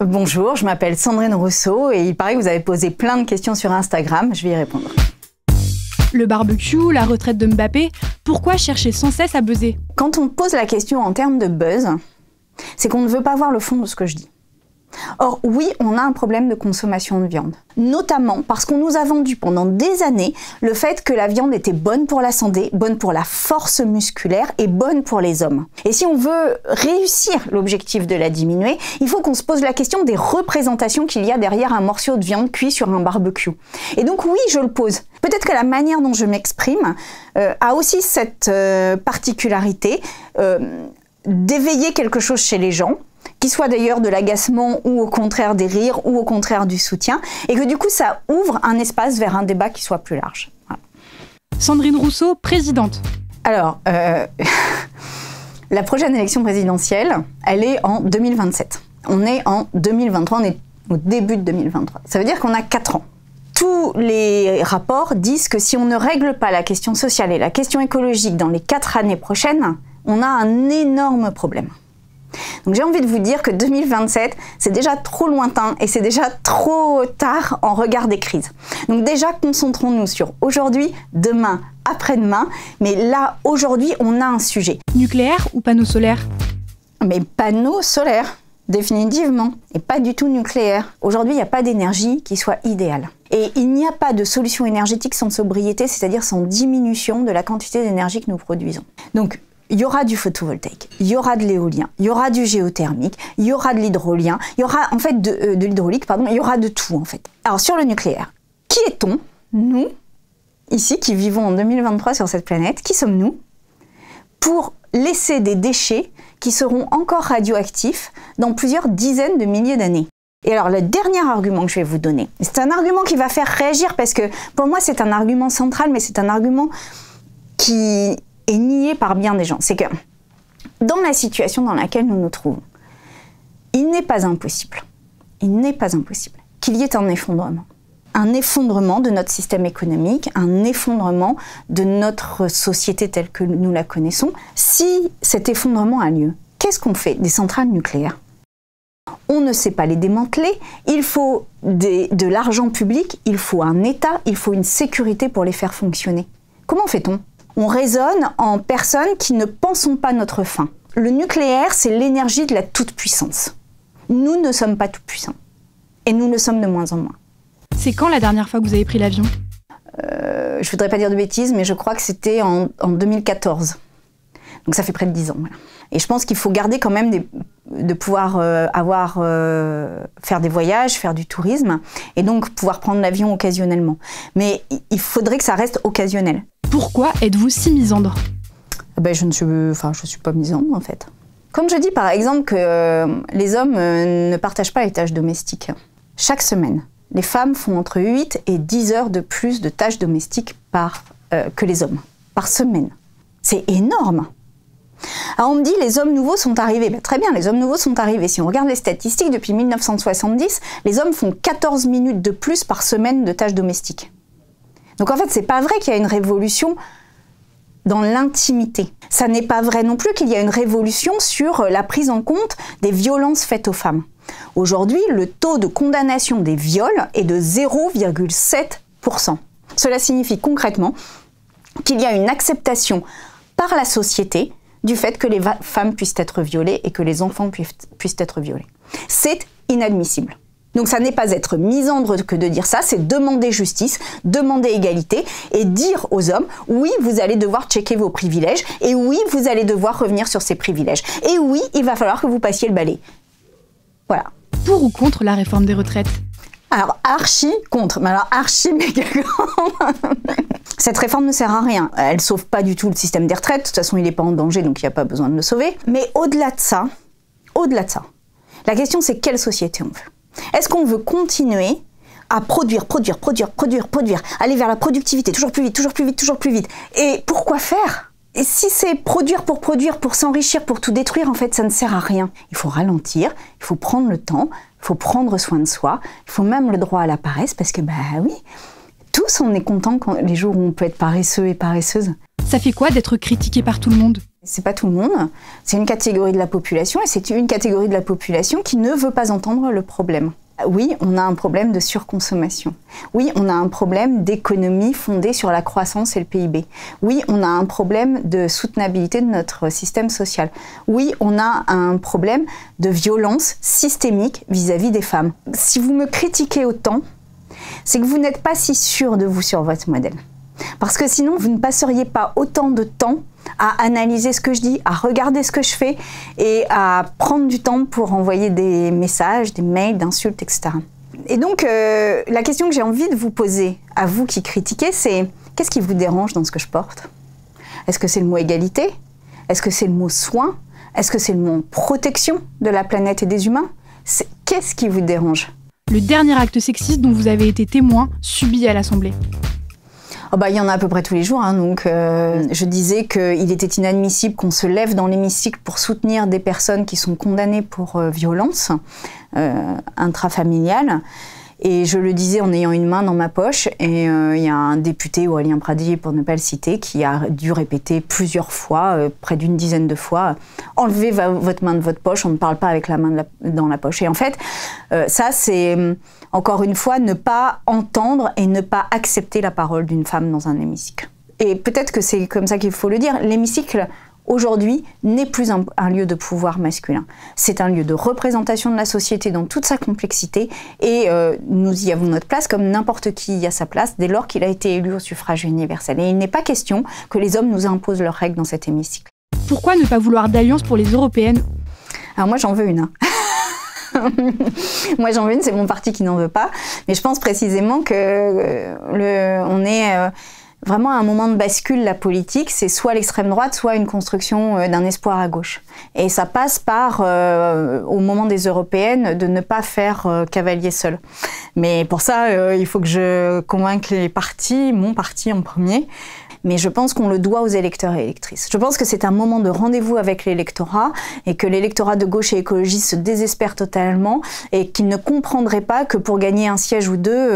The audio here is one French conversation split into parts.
Bonjour, je m'appelle Sandrine Rousseau et il paraît que vous avez posé plein de questions sur Instagram, je vais y répondre. Le barbecue, la retraite de Mbappé, pourquoi chercher sans cesse à buzzer? Quand on pose la question en termes de buzz, c'est qu'on ne veut pas voir le fond de ce que je dis. Or oui, on a un problème de consommation de viande, notamment parce qu'on nous a vendu pendant des années le fait que la viande était bonne pour la santé, bonne pour la force musculaire et bonne pour les hommes. Et si on veut réussir l'objectif de la diminuer, il faut qu'on se pose la question des représentations qu'il y a derrière un morceau de viande cuit sur un barbecue. Et donc oui, je le pose. Peut-être que la manière dont je m'exprime a aussi cette particularité d'éveiller quelque chose chez les gens, qui soit d'ailleurs de l'agacement ou au contraire des rires ou au contraire du soutien, et que du coup ça ouvre un espace vers un débat qui soit plus large. Voilà. Sandrine Rousseau, présidente. Alors, la prochaine élection présidentielle, elle est en 2027. On est en 2023, on est au début de 2023. Ça veut dire qu'on a 4 ans. Tous les rapports disent que si on ne règle pas la question sociale et la question écologique dans les 4 années prochaines, on a un énorme problème. Donc j'ai envie de vous dire que 2027, c'est déjà trop lointain et c'est déjà trop tard en regard des crises. Donc déjà, concentrons-nous sur aujourd'hui, demain, après-demain. Mais là, aujourd'hui, on a un sujet. Nucléaire ou panneaux solaires? Mais panneaux solaires, définitivement. Et pas du tout nucléaire. Aujourd'hui, il n'y a pas d'énergie qui soit idéale. Et il n'y a pas de solution énergétique sans sobriété, c'est-à-dire sans diminution de la quantité d'énergie que nous produisons. Donc, il y aura du photovoltaïque, il y aura de l'éolien, il y aura du géothermique, il y aura de l'hydrolien, il y aura en fait de l'hydraulique, pardon, il y aura de tout en fait. Alors sur le nucléaire, qui est-on, nous, ici qui vivons en 2023 sur cette planète, qui sommes-nous pour laisser des déchets qui seront encore radioactifs dans plusieurs dizaines de milliers d'années? Et alors le dernier argument que je vais vous donner, c'est un argument qui va faire réagir parce que pour moi c'est un argument central, mais c'est un argument qui est nié par bien des gens. C'est que dans la situation dans laquelle nous nous trouvons, il n'est pas impossible qu'il y ait un effondrement de notre système économique, un effondrement de notre société telle que nous la connaissons. Si cet effondrement a lieu, qu'est-ce qu'on fait des centrales nucléaires? On ne sait pas les démanteler, il faut de l'argent public, il faut un État, il faut une sécurité pour les faire fonctionner. Comment fait-on? On raisonne en personnes qui ne pensons pas notre fin. Le nucléaire, c'est l'énergie de la toute-puissance. Nous ne sommes pas tout-puissants. Et nous le sommes de moins en moins. C'est quand la dernière fois que vous avez pris l'avion? Je voudrais pas dire de bêtises, mais je crois que c'était en 2014. Donc ça fait près de 10 ans. Voilà. Et je pense qu'il faut garder quand même de pouvoir faire des voyages, faire du tourisme, et donc pouvoir prendre l'avion occasionnellement. Mais il faudrait que ça reste occasionnel. Pourquoi êtes-vous si misandre? Je suis pas misandre en fait. Quand je dis par exemple que les hommes ne partagent pas les tâches domestiques, chaque semaine, les femmes font entre 8 et 10 heures de plus de tâches domestiques que les hommes, par semaine. C'est énorme. Alors on me dit les hommes nouveaux sont arrivés. Très bien, les hommes nouveaux sont arrivés. Si on regarde les statistiques, depuis 1970, les hommes font 14 minutes de plus par semaine de tâches domestiques. Donc en fait, c'est pas vrai qu'il y a une révolution dans l'intimité. Ça n'est pas vrai non plus qu'il y a une révolution sur la prise en compte des violences faites aux femmes. Aujourd'hui, le taux de condamnation des viols est de 0,7%. Cela signifie concrètement qu'il y a une acceptation par la société du fait que les femmes puissent être violées et que les enfants puissent être violés. C'est inadmissible. Donc ça n'est pas être misandre que de dire ça, c'est demander justice, demander égalité et dire aux hommes, oui, vous allez devoir checker vos privilèges et oui, vous allez devoir revenir sur ces privilèges. Et oui, il va falloir que vous passiez le balai. Voilà. Pour ou contre la réforme des retraites? Alors, archi contre, mais alors archi méga Cette réforme ne sert à rien. Elle ne sauve pas du tout le système des retraites. De toute façon, il n'est pas en danger, donc il n'y a pas besoin de le sauver. Mais au-delà de ça, la question c'est quelle société on veut. Est-ce qu'on veut continuer à produire, aller vers la productivité, toujours plus vite. Et pourquoi faire? Et si c'est produire, pour s'enrichir, pour tout détruire, en fait, ça ne sert à rien. Il faut ralentir, il faut prendre le temps, il faut prendre soin de soi, il faut même le droit à la paresse, parce que, oui, tous on est content quand les jours où on peut être paresseux et paresseuse. Ça fait quoi d'être critiqué par tout le monde? C'est pas tout le monde, c'est une catégorie de la population et c'est une catégorie de la population qui ne veut pas entendre le problème. Oui, on a un problème de surconsommation. Oui, on a un problème d'économie fondée sur la croissance et le PIB. Oui, on a un problème de soutenabilité de notre système social. Oui, on a un problème de violence systémique vis-à-vis des femmes. Si vous me critiquez autant, c'est que vous n'êtes pas si sûr de vous sur votre modèle. Parce que sinon, vous ne passeriez pas autant de temps à analyser ce que je dis, à regarder ce que je fais et à prendre du temps pour envoyer des messages, des mails, d'insultes, etc. Et donc, la question que j'ai envie de vous poser, à vous qui critiquez, c'est qu'est-ce qui vous dérange dans ce que je porte? Est-ce que c'est le mot égalité? Est-ce que c'est le mot soin? Est-ce que c'est le mot protection de la planète et des humains? Qu'est-ce qui vous dérange? Le dernier acte sexiste dont vous avez été témoin, subi à l'Assemblée. Oh bah, il y en a à peu près tous les jours. Donc, je disais qu'il était inadmissible qu'on se lève dans l'hémicycle pour soutenir des personnes qui sont condamnées pour violence intrafamiliale. Et je le disais en ayant une main dans ma poche. Et il y a un député, Aurélien Pradier, pour ne pas le citer, qui a dû répéter plusieurs fois, près d'une dizaine de fois, « Enlevez votre main de votre poche, on ne parle pas avec la main dans la poche. » Et en fait, ça, c'est encore une fois ne pas entendre et ne pas accepter la parole d'une femme dans un hémicycle. Et peut-être que c'est comme ça qu'il faut le dire. L'hémicycle, aujourd'hui, n'est plus un lieu de pouvoir masculin. C'est un lieu de représentation de la société dans toute sa complexité et nous y avons notre place comme n'importe qui y a sa place dès lors qu'il a été élu au suffrage universel. Et il n'est pas question que les hommes nous imposent leurs règles dans cet hémicycle. Pourquoi ne pas vouloir d'alliance pour les européennes? Alors moi, j'en veux une. Moi, j'en veux une, c'est mon parti qui n'en veut pas. Mais je pense précisément que on est vraiment à un moment de bascule, la politique, c'est soit l'extrême droite, soit une construction d'un espoir à gauche. Et ça passe par, au moment des européennes, de ne pas faire cavalier seul. Mais pour ça, il faut que je convainque les partis, mon parti en premier. Mais je pense qu'on le doit aux électeurs et électrices. Je pense que c'est un moment de rendez-vous avec l'électorat et que l'électorat de gauche et écologiste se désespère totalement et qu'il ne comprendrait pas que pour gagner un siège ou deux,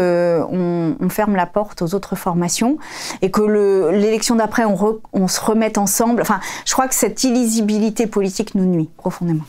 on ferme la porte aux autres formations et que l'élection d'après, on se remette ensemble. Enfin, je crois que cette illisibilité politique nous nuit profondément.